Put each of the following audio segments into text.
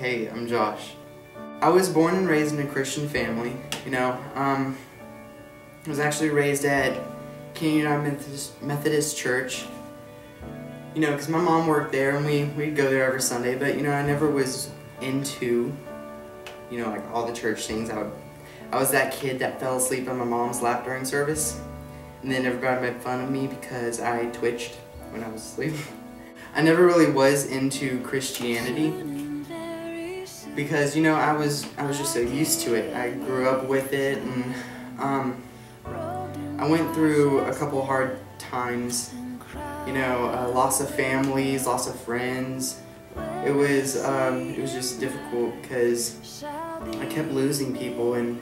Hey, I'm Josh. I was born and raised in a Christian family. I was actually raised at Canyon United Methodist Church. Because my mom worked there and we'd go there every Sunday, but I never was into, like all the church things. I was that kid that fell asleep on my mom's lap during service, and then everybody made fun of me because I twitched when I was asleep. I never really was into Christianity because I was just so used to it. I grew up with it, and I went through a couple hard times. Loss of families, loss of friends. It was just difficult because I kept losing people, and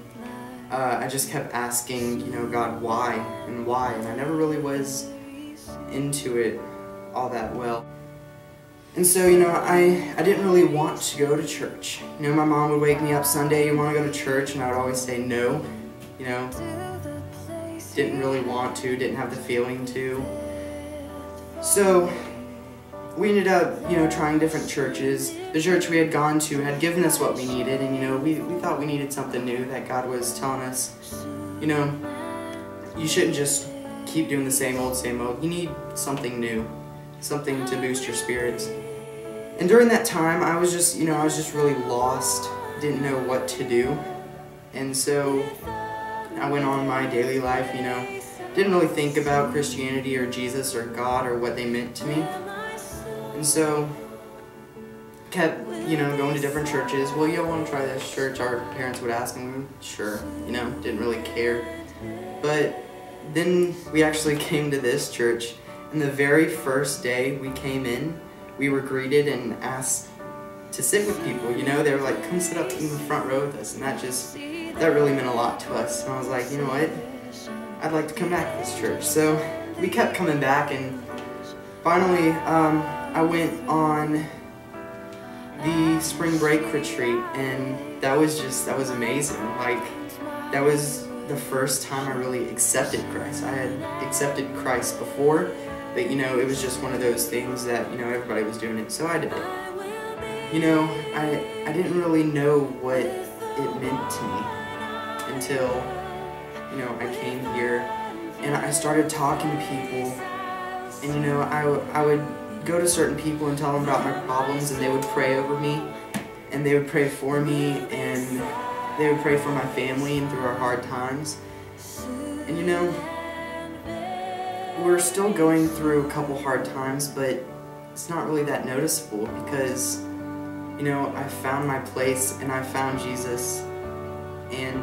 I just kept asking, God, why, and I never really was into it all that well. And so, I didn't really want to go to church. My mom would wake me up Sunday, you want to go to church? And I would always say no. Didn't really want to, didn't have the feeling to. So we ended up, trying different churches. The church we had gone to had given us what we needed, and we thought we needed something new, that God was telling us, you shouldn't just keep doing the same old. You need something new, something to boost your spirits. And during that time, I was just really lost, didn't know what to do. And so I went on my daily life, didn't really think about Christianity or Jesus or God or what they meant to me. And so kept, going to different churches. Well, you want to try this church? Our parents would ask, and sure, didn't really care. But then we actually came to this church, and the very first day we came in, we were greeted and asked to sit with people. They were like, come sit up in the front row with us, and that really meant a lot to us. And I was like, you know what? I'd like to come back to this church. So we kept coming back, and finally I went on the spring break retreat, and that was amazing. Like, that was the first time I really accepted Christ. I had accepted Christ before, but it was just one of those things that everybody was doing it, so I did it. I didn't really know what it meant to me until I came here and I started talking to people, and I would go to certain people and tell them about my problems, and they would pray over me, and they would pray for me, and they would pray for my family and through our hard times. And we're still going through a couple hard times, but it's not really that noticeable because I found my place and I found Jesus, and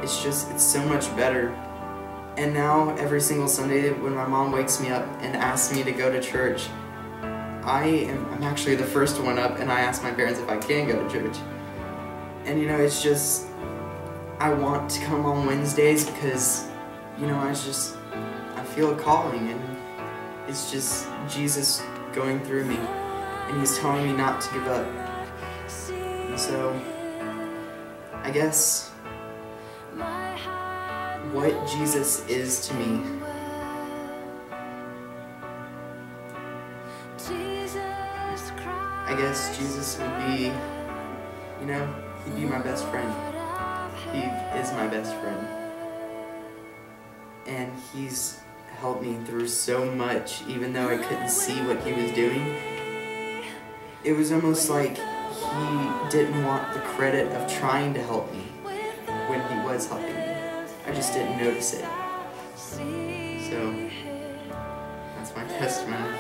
it's so much better. And now every single Sunday when my mom wakes me up and asks me to go to church, I'm actually the first one up, and I ask my parents if I can go to church. And it's just, I want to come on Wednesdays because I feel a calling, and it's just Jesus going through me, and He's telling me not to give up. And so I guess what Jesus is to me, I guess Jesus would be, He'd be my best friend. He is my best friend. And He's helped me through so much, even though I couldn't see what He was doing. It was almost like He didn't want the credit of trying to help me when He was helping me. I just didn't notice it. So that's my testimony.